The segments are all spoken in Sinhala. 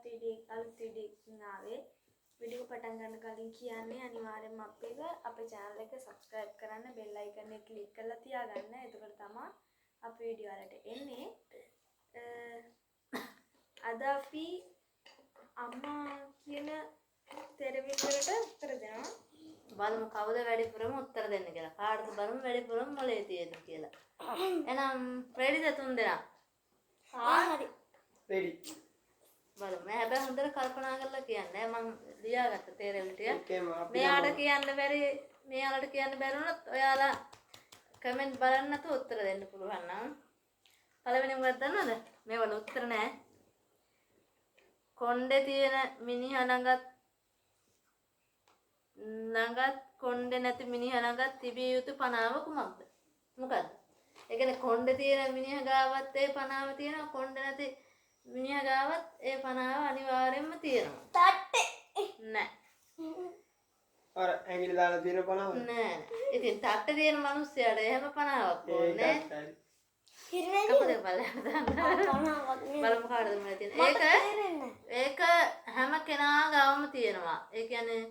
අලුත් වීඩියෝ ආවේ වීඩියෝ පටන් ගන්න කලින් කියන්නේ අනිවාර්යෙන්ම අපේ channel එක subscribe කරන්න bell icon එක click කරලා තියාගන්න. එතකොට තමයි අපේ වීඩියෝ වලට එන්නේ. අද අපි අම්මා කියන තෙරවිල්ලට උත්තර දෙනවා. බලමු කවුද වැඩිපුරම උත්තර දෙන්න කියලා. කාටද බලමු වැඩිපුරම මොලේ තියෙද කියලා. එහෙනම් රෙඩිද තුන් දෙනා? හරි. ready. බලමු. හැබැයි හොඳට කල්පනා කරලා කියන්න. මම ලියාගත්ත තේරෙන්න ටික. ඒකම අපි මෙයාට කියන්න බැරි මෙයාලට කියන්න බැරි වුණොත් ඔයාලා කමෙන්ට් බලන්න නැතුව උත්තර දෙන්න පුළුවන් නම්. පළවෙනි මොකක්ද දන්නවද? මේවල උත්තර නැහැ. කොණ්ඩේ තියෙන මිනිහා ළඟත් කොණ්ඩේ නැති මිනිහා ළඟත් තිබිය යුතු පනාව කුමක්ද? මොකද්ද? ඒ කියන්නේ කොණ්ඩේ තියෙන මිනිහා ගාවත් ඒ පනාව තියෙනවා. කොණ්ඩේ නැති මිනිහා ගාවත් ඒ පනාව අනිවාර්යයෙන්ම තියෙනවා. තට්ටේ. නෑ. අර ඇඟිලි දාලා තියෙන පනාව. නෑ. ඉතින් තට්ටේ තියෙන මිනිස්සයාට එහෙම පනාවක් ඕනේ. හිරෙන්නේ කපුදේ බලන්න බලමු කාටද මොලේ තියෙන්නේ. ඒක හැම කෙනා ගාවම තියෙනවා. ඒ කියන්නේ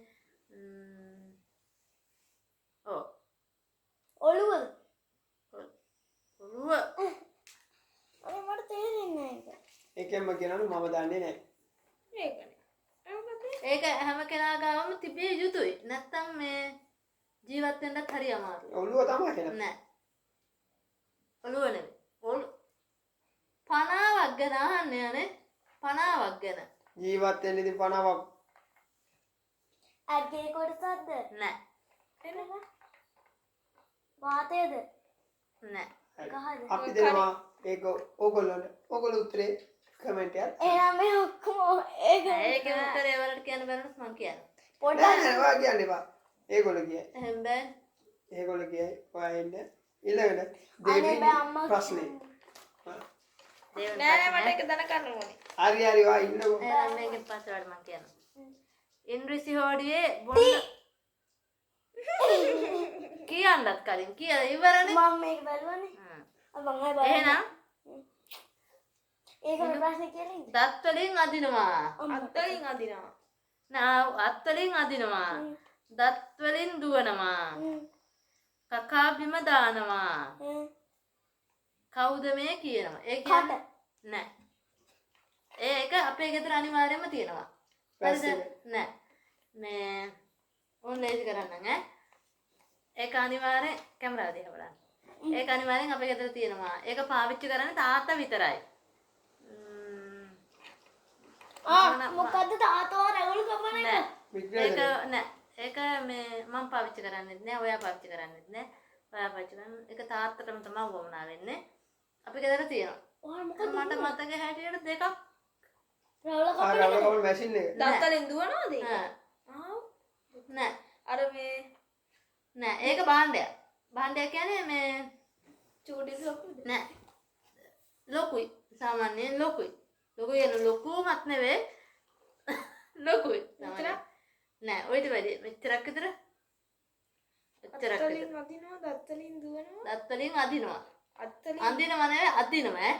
ඔළුවද? ඔළුව අනේ මට තේරෙන්නේ නැහැ ඒක. ඒකෙන්ම කියනවනේ මම දන්නේ නැහැ. ඒකනේ. ඒක හැම කෙනා ගාවම තිබිය යුතුයි. නැත්තම් මේ ජීවත් වෙන්නත් හරි අමාරුයි. ඔළුව තමයි කියන්නේ. නෑ. ඔළුව නෙමෙයි. පනාවක් ගැන අහන්නේ යන්නේ. පනාවක් ගැන. ජීවත් වෙන්න ඉතින් පනාවක් අගේ කොටසක්ද? නෑ. එන්නක. වාතයද? නෑ. ගහද? අපි දෙනවා ඒක ඕගොල්ලෝ උත්තරේ කමෙන්ට් එකක්. එහෙනම් මේ ඔක්කොම ඒකේ උත්තරේ වලට කියන්න බැරුණොත් මම කියන්නම්. නෑ නෑ ඔයා කියන්න එපා. ඒගොල්ලෝ කියයි. එහෙනම් බෑ. ඒගොල්ලෝ කියයි. ඔයා එන්න. ඊළඟට අනේ දෙවි බෑ අම්මා ප්‍රශ්නේ. නෑ මට ඒක දැනගන්න ඕනේ. හරි ඔයා ඉන්නකෝ. එහෙනම් මේකෙන් පස්සේ වල මම කියන්නම්. ඉන්ද්‍රිසි හොඩියේ බොන්න කියන්නත් කලින් කියලා ඉවරනේ. මම මේක බැලුවනේ. මම බලන්න. එහෙනම් ඒක මේ ප්‍රශ්නේ කියන්නේ. දත් වලින් අදිනවා. අත්තලින් අදිනවා. අත් වලින් අදිනවා. දත් වලින් දුවනවා. කකා බිම දානවා. කවුද මේ කියනවා? ඒ කියන්නේ නෑ. ඒක අපේ ගෙදර අනිවාර්යයෙන්ම තියෙනවා. හරිද? නෑ. මේ ඕන ලේසි කරන්න ඈ. ඒක අනිවාර්යෙන් කැමරාව දිහා බලන්න. ඒක අනිවාර්යෙන් අපේ ගෙදර තියෙනවා. ඒක පාවිච්චි කරන්නේ තාත්තා විතරයි. මොකද්ද තාත්තව රැවුල් කපන එක? ඒක නෑ. ඒක මේ මම පාවිච්චි කරන්නේත් නෑ. ඔයා පාවිච්චි කරන්නේත් නෑ. ඔයා පාවිච්චි කරන්නේ ඒක තාත්තටම තමයි වමනා වෙන්නේ. අපි ගෙදර තියෙනවා. මට මතක හැටියට දෙකක්. රැවුල කපන මැෂින් එක. දත්තලින් දුවනවද ඒක? නෑ. අර මේ නෑ. ඒක භාණ්ඩයක්. භාණ්ඩයක් කියන්නේ මේ චූටි ලොකුද? නෑ. ලොකුයි. සාමාන්‍යයෙන් ලොකුයි. ලොකුමත් නෙවෙයි. ලොකුයි. නෑ. ඔයිට වැඩි මෙච්චරක් විතර. එච්චරක් විතර. දත්තලින් දුවනවා. දත් වලින් අදිනවා. අත්තලින් අදිනවා නෙවෙයි අදිනවා ඈ.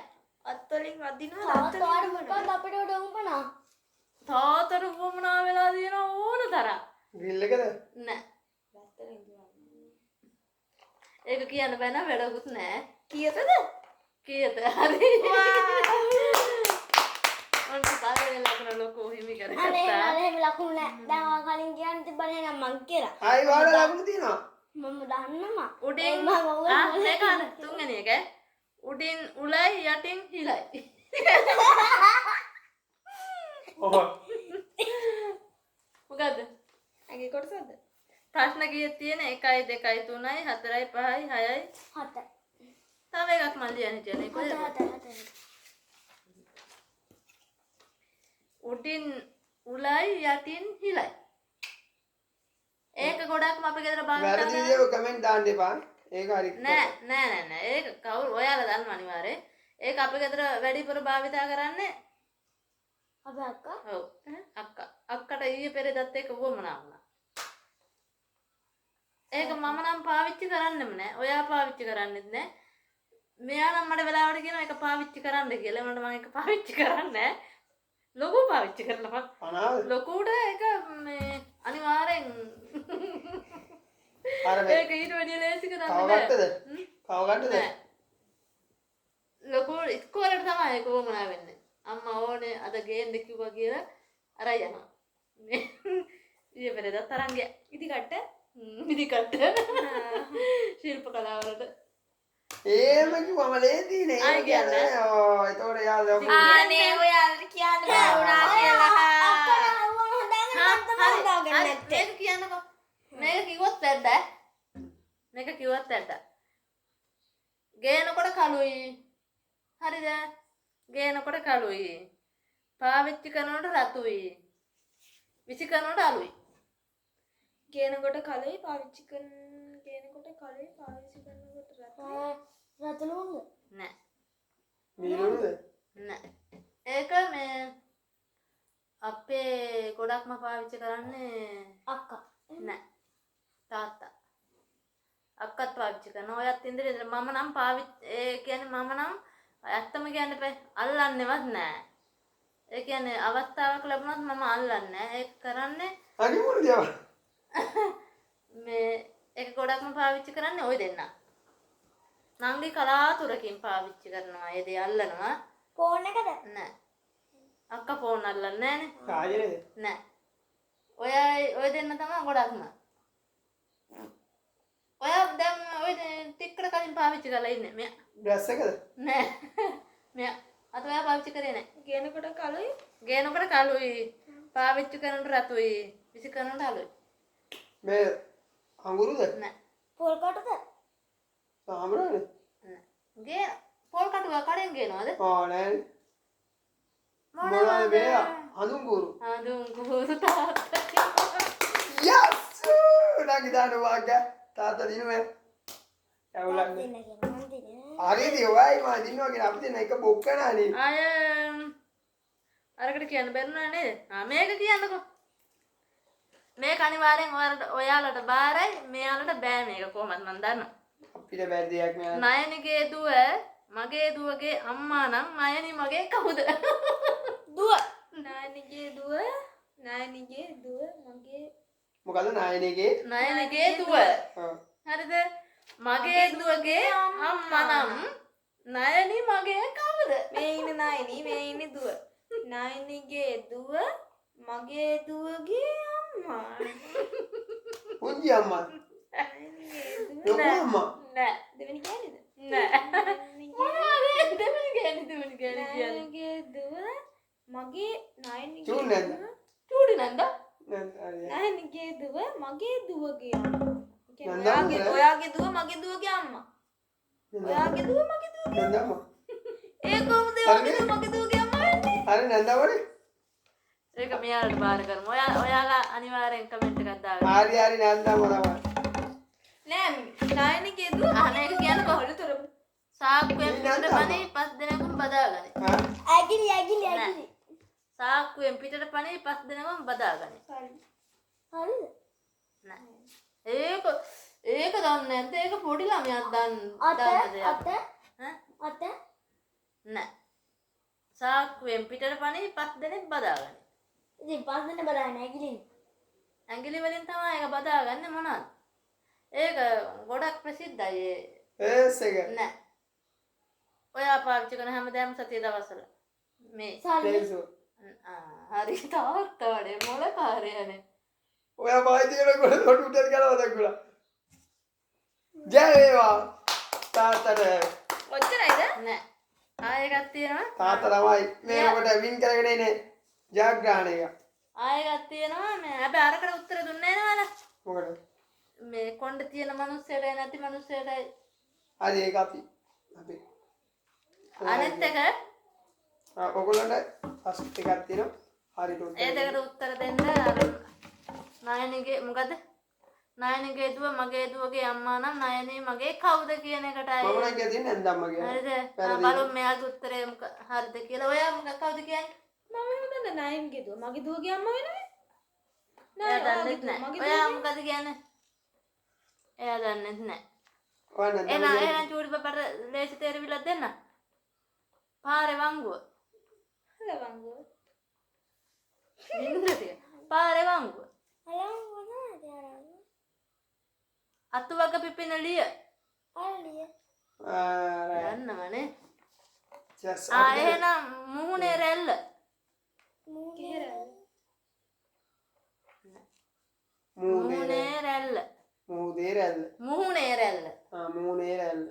අත්තලින් අදිනවා. දත්තලින් මොකක්ද අපිට උඩ උඹනා? තාතර වමනා වෙලා දින ඕන තරම්. ග්‍රිල් එකද? නෑ. දත්තලින් දුවනවා. ඒක කියන්න බෑ නේද වැඩකුත් නෑ. කීයටද? කීයද? හරි. ඔන්න තාරේ ලකුණ ලොකු හිමි කරගත්තා. අනේ ලකුණු නෑ. දැන් ඔයා කලින් කියන්න තිබ්බනේ නම් මං කියලා. ආයි වාර ලකුණු තියෙනවා. මම දන්නවා. උඩින් මේක අර තුන්වෙනි එක උඩින් උලයි යටින් හිලයි. ඔහො. මොකද්ද? ඇගේ කොටසද? ප්‍රශ්න කීයක් තියෙන 1 2 3 4 5 6යි 7. තව එකක් මම ලියන්න හිටියනේ කොහෙද? උඩින් උලයි යටින් හිලයි. ඒක ගොඩක්ම අපේ ගෙදර භාවිත වැරදි දේව කමෙන්ට් දාන්න එපා. ඒක හරි. නෑ. ඒක කවුරු ඔයාලා දන්නවා අනිවාර්යෙන්. ඒක අපේ ගෙදර වැඩිපුර භාවිත කරන්නේ අපේ අක්කා. ඔව්. අක්කට ඊයේ පෙරේදත් ඒක වුණා. ඒක මම නම් පාවිච්චි කරන්නෙම නෑ. ඔයා පාවිච්චි කරන්නෙත් නෑ. මෙයා නම් මට වෙලාවට කියනවා ඒක පාවිච්චි කරන්න කියලා. මට මම ඒක පාවිච්චි කරන්නේ නෑ. ලොකු පාවිච්චි කරනවා. අනාද ලොකුට ඒක මේ අනිවාර්යෙන් අර මේ ඒක ඊට වැඩිය ලේසි කරන්න කව බෑ. ගත්තද? හ්ම්. කව ගත්තද? නෑ. ලොකු ඉස්කෝලේට තමයි ඒක වුණා වෙන්නේ. අම්මා ඕනේ අද ගේන්න කිව්වා කියලා අරයි යනවා. මේ ඊයේ පෙරේදා තරංග ගියා. ඉදිකට ඉදිකට ශිල්ප කලාවලට. එහෙම කිව්වම ලේසියිනේ. ආයි ඒක කියන්නේ. කියන්නේ. ඕ ඒතකොට යාළුවා ලොකු. ආනේ ඔයාලට කියන්න බෑ වුණා කියලා. මේක කියන්නකෝ. මේක කිව්වොත් වැරද්දයි. මේක කිව්වොත් වැරද්දයි. ගේනකොට කළුයි. හරිද? ගේනකොට කළුයි. පාවිච්චි කරනකොට රතුයි. විසි කරනකොට අලුයි. ගේනකොට කලයි පාවිච්චි ගේනකොට කලයි පාවිච්චි කරනකොට රතුලුන්ද නෑ. මීනුද? නෑ. ඒක මේ අපේ ගොඩක්ම පාවිච්චි කරන්නේ අක්කා නෑ. තාත්තා. අක්කත් පාවිච්චි කරනවා. ඔයත් ඉන්ද්‍රිය මම නම් ඒ කියන්නේ මම නම් ඇත්තම කියන්න බෑ. අල්ලන්නේවත් නෑ. ඒ කියන්නේ අවස්ථාවක් ලැබුණොත් මම අල්ලන්නේ නෑ. ඒක කරන්නේ අනිමුණ දියව. මේ ඒක ගොඩක්ම පාවිච්චි කරන්නේ ওই දෙන්නා. නංගි කලාතුරකින් පාවිච්චි කරනවා. ඒ දේ අල්ලනවා. ෆෝන් එකද නෑ. අක්කා ෆෝන් අල්ලන්නේ නෑනේ. රාජනේද? නෑ. ඔය දෙන්න තමයි ගොඩක්ම. ඔය දැන් ඔය ටිකකට කලින් පාවිච්චි කරලා ඉන්නේ. මෙයා ඩ්‍රස් එකද? නෑ. මෙයා අත ඔයා පාවිච්චි කරේ නෑ. ගේනකොට කලයි ගේනකොට කළුයි. පාවිච්චි කරනකොට රතුයි. විසි කරනකොට අලුයි. මේ අඟුරුද? නෑ. පොල් කටද සාමරනේ? නෑ. ගේ පොල් කටුව කඩෙන් ගේනවද? ආ නෑ. මොනවද මේ හඳුන්ගුරු? හඳුන්ගුරු තාත්තා. යස්! නංගි දාන්න වාග්ග. තාත්තා දිනුවේ. ඇවුලන්නේ. හරිදී ඔයයි මා දිනුවා කියන අපි දෙන එක බොක්කනානේ. අය අරකට කියන්න බැරුණා නේද? මේක කියන්නකෝ. මේක අනිවාර්යෙන් ඔයාලට බාරයි. මෙයාලට බෑ මේක කොහොමද මන් දන්නවා. අපිට බැරි දෙයක් නෑ. නයනිගේ දුව මගේ දුවගේ අම්මා නම් නයනි මගේ කවුද? දුව නානිගේ දුව මගේ මොකද නායනේගේ? නයනිගේ දුව. හරිද? මගේ දුවගේ අම්මා නම් නයනි මගේ කවුද? මේ ඉන්න නායනි මේ ඉන්නේ දුව නායනිගේ දුව මගේ දුවගේ අම්මා පුංචි අම්මා. නායනිගේ දුව ලොකු අම්මා. නෑ. දෙවෙනි කෑලිද නෑ. මොනවද දෙවෙනි කියන්නේ? නායනිගේ දුව මගේ නායනිගේ චූන් නැද්ද? චූටි නන්දා. නායනිගේ දුව මගේ දුවගේ අම්මා නන්දා මොකද? ඔයාගේ දුව මගේ දුවගේ අම්මා ඔයාගේ දුව මගේ දුවගේ නන්දම්මා. ඒ කොහොමද ඔයාගේ දුව මගේ දුවගේ අම්මා වෙන්නේ අර නන්දවනේ. ඒක මෙයාලට බාර කරමු. ඔයාලා අනිවාර්යෙන් කමෙන්ට් එකක් දාගන්න. හරි නන්දම්මා තමයි. නෑ නායනිගේ දුව අහන එක කියන්න කොහොමද? තොර සාක්කුවෙන් පිටට පණි 5 දෙනෙකුම බදාගනි. හා ඇගිලි සාක්කුවෙන් පිටට පණි 5 දෙනෙකුම බදාගනි. හරිද නෑ. ඒක දන්නේ නැද්ද? ඒක පොඩි ළමයක් දන්න දෙයක්. ඈ? නෑ. සාක්කුවෙන් පිටට පණි 5 දෙනෙක් බදාගනි. ඉතින් පස් දෙන්න බලන්න ඇගිලි ඇඟිලි වලින් තමයි ඒක බදාගන්නේ මොනවද? ඒක ගොඩක් ප්‍රසිද්ධයි. ඒස් එක. නෑ. ඔයා පාවිච්චි කරන හැමදාම සතිය දවස්වල. මේ ලේසු. හරි තාත්තවනේ මොලකාරයනේ. ඔයා පාවිච්චි කරනකොට කොට උඩට ගලව දක්වලා. ජය වේවා. තාත්තට ඔච්චරයිද නෑ. ආයෙකක් තියෙනවා. තාත්තා තමයි මේකට වින් කරගෙන ඉන්නේ ජයග්‍රහණය එක. ආයෙකක් තියෙනවා. මේ හැබැයි අරකට උත්තර දුන්නේ නෑනේ. මොකද? මේ කොණ්ඩ තියෙන මිනිස්සෙට නැති මිනිස්සෙට හරි ඒක අපි අනෙත් එක ඔයගොල්ලන්ට ෆස්ට් එකක් තියෙනවා. හරියට උත්තර ඒ දෙකට උත්තර දෙන්න අර නයනිගේ මොකද? නයනිගේ දුව මගේ දුවගේ අම්මා නම් නයනි මගේ කවුද කියන එකටයි. මම නම් කියන්නේ නන්දම්ම කියලා. හරිද? බලමු මෙයාගේ උත්තරේ හරිද කියලා. ඔයා මොකක් කවුද කියන්නේ? මම හිතන්නේ නායනිගේ දුව මගේ දුවගේ අම්මා වෙනවද එයා දන්නේ නැහැ. ඔයා මොකද කියන්නේ? එයා දන්නේ නැහැ. ඔය නන්දම්ම එහෙනම් චූටි බබට ලේසි තේරවිලක් දෙන්න. පාරේ වංගුව. ලවංගුව අතුවක පිපෙන ලිය. දන්නවනේ. එහෙනම් මුහුණේ රැල්ල. මුහුණේ රැල්ල. මුහුදේ රැල්ල. මුහුණේ රැල්ල. මුහුණේ රැල්ල.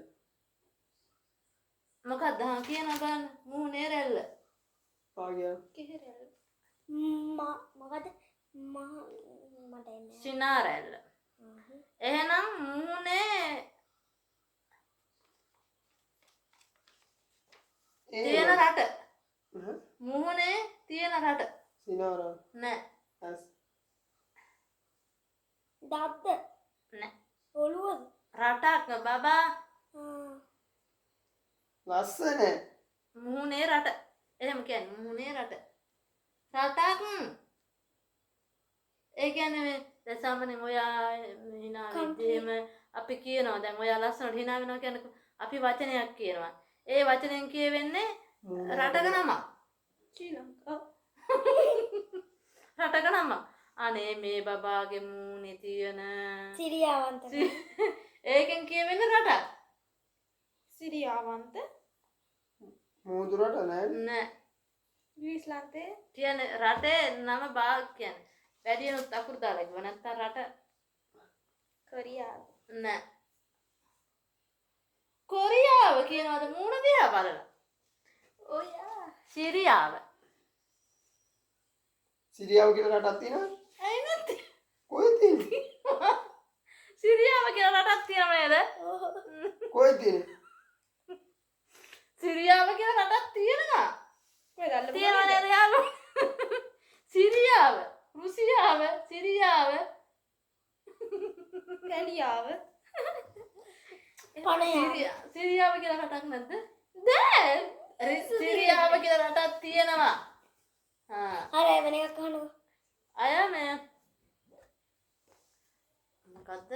මොකක්ද හා කියනවා බලන්න. මුහුණේ රැල්ල. මොකද සිනා රැල්ල. එහෙනම් මුහුණේ තියෙන රට. මුහුණේ තියෙන රට. සිනාර. නෑ. දත්ත නෑ. ඔළුවද රටක් බබා. ලස්සන. මුහුණේ රට. එහෙම කියන්නේ මුහුණේ රට. රටක්. ඒ කියන්නේ දැන් සාමාන්‍යයෙන් ඔයා hina විදිහම අපි කියනවා දැන් ඔයා ලස්සනට hina වෙනවා කියන්නේ අපි වචනයක් කියනවා. ඒ වචනෙන් කියවෙන්නේ රටක නම. ශ්‍රී ලංකාව. රටක නම. අනේ මේ බබාගේ මූණේ තියෙන සිරියාවන්ත ඒකෙන් කියවෙන්නේ රටක්. සිරියාවන්ත මුහුදු රට නෑ. නෑ. ග්‍රීස්ලන්තේ කියන්නේ රටේ නම බාග් කියන්නේ. වැඩියනොත් අකුරු දාලා කිව්ව නැත්නම් රට කොරියාව නෑ. කොරියාව කියනවාද මූණ දිහා බලලා? ඔයා සිරියාව. සිරියාව කියලා රටක් තියෙනවද? ඇයි නැත්තේ? කොහෙද තියෙන්නේ? සිරියාව කියලා රටක් තියෙනව නේද? කොහෙද තියෙන්නේ? සිරියාව කියලා රටක් තියෙනවා. කොහෙද තියෙනව නේද යාළුවෝ? සිරියාව, රුසියාව, සිරියාව, කැලියාව සිරියාව කියලා රටක් නැද්ද? නෑ. සිරියාව කියලා රටක් තියෙනවා. අර වෙන එකක් අහනවා අය මේ මොකද්ද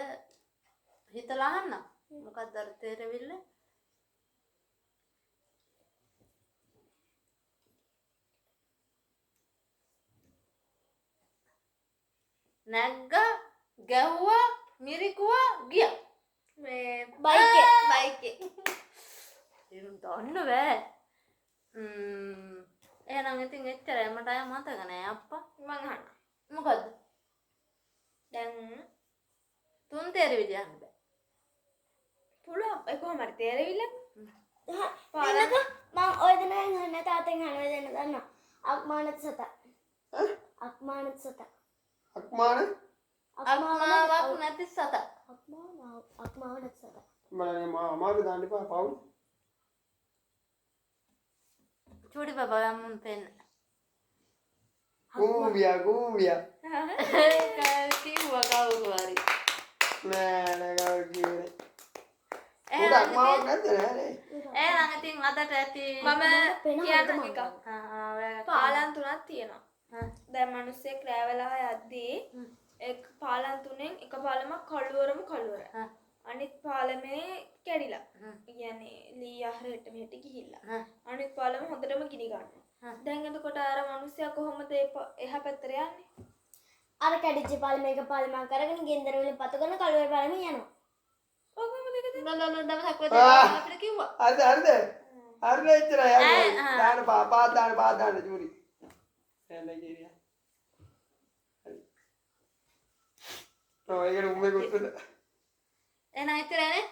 හිතලා අහන්න. මොකද්ද අර තේරෙවිල්ල? නැග්ගා ගැහුවා මිරිකුවා ගියා. මේ බයිකේ ඉතින් දන්න බෑ. එහෙනම් ඉතින් එච්චරයි මට අය මතක නෑ අප්පා. මං අහන්න මොකද්ද? දැන් තුන් තේරෙවිද යන්න බෑ. පුළුවන් ඒ කොහොම හරි තේරෙවිල්ල පාලක මම ඔය දෙනෙන් අහන්න තාත්තෙන් අහන්න දෙන්න දන්නවා අක්මානත් සත අක්මානත් සත අක්මාන අක්මාවක් නැති සත. අක්මානත් සත මම අමාරු දාන්න එපා පවුල්. චූටි බබා මුන් පෙන්න. ගූඹියා කිව්වා කවුරු හරි. නෑ කවුරු කිව්වේ උඩ අක්මාවක් නැද්ද නෑනේ. එහෙනම් ඉතින් අදට ඇති මම කියන්න එකක් ඔයාලා පාලම් තුනක් තියෙනවා දැන් මිනිස්සෙක් රෑ වෙලා යද්දී එක් පාලම් තුනෙන් එක පාලමක් කළුවරම කළුවර අනිත් පාලමේ කැඩිලා කියන්නේ ලී ආහාරයට මෙහෙට ගිහිල්ලා අනිත් පාලම හොඳටම ගිනි ගන්නවා දැන් එතකොට අර මිනිස්සයා කොහොමද එහා පැත්තට යන්නේ අර කැඩිච්ච පාලමේක පාලමක් අරගෙන ගෙන්දර වල පතු කරන කළුවේ පාලමේ යනවා ඔකම දෙකද දවසක් අපිට කිව්වා. හරිද එච්චරයි. දාන්න පාත් දාන්න චූටි. එන්න කිරියා. හරි. ඒකට උඹේ කුත්තද? එහෙනම් ඉතරනේ.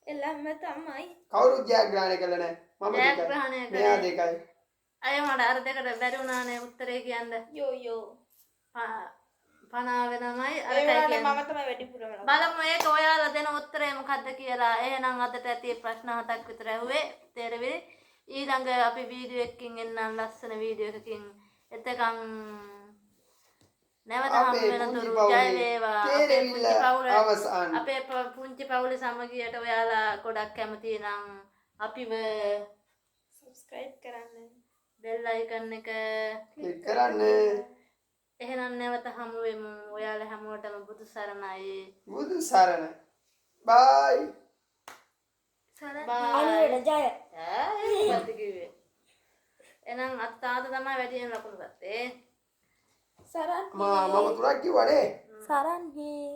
එළම තමයි කවුරුත් ජයග්‍රහණය කළා නෑ. මම ජයග්‍රහණය දෙකයි. මෙයා දෙකයි. අය මට අර දෙකට බැරි වුණානේ උත්තරේ කියන්න. යෝ 50 වෙනමයි ඒ අරකයි වුණාට කියන්නේ. මම තමයි වැඩිපුරම ලබන්නේ බලමු ඒක ඔයාලා දෙන උත්තරේ මොකද්ද කියලා. එහෙනම් අදට ඇති ප්‍රශ්න 7ක් විතර ඇහුවේ. තේරෙවිද? ඊළඟ අපි වීඩියෝ එකකින් එන්නම් ලස්සන වීඩියෝ එකකින්. එතකන් නැවත හමු වෙනතුරු ජය වේවා. අපේ පුංචි පවුලේ සමගියට ඔයාලා ගොඩක් කැමති නම් අපිව subscribe කරන්න bell icon එක ක්ලික් කරන්න. එහෙනම් නැවත හමු වෙමු. ඔයාලා හැමෝටම බුදු සරණයි. බුදු සරණ. බයි. අනුරට ජය මොකද්ද කිව්වේ? එහෙනම් අත්තාත තමයි වැඩියෙන් ලකුණු ගත්තේ. සරන් මම තුනක් කිව්වනේ. සරන් හේ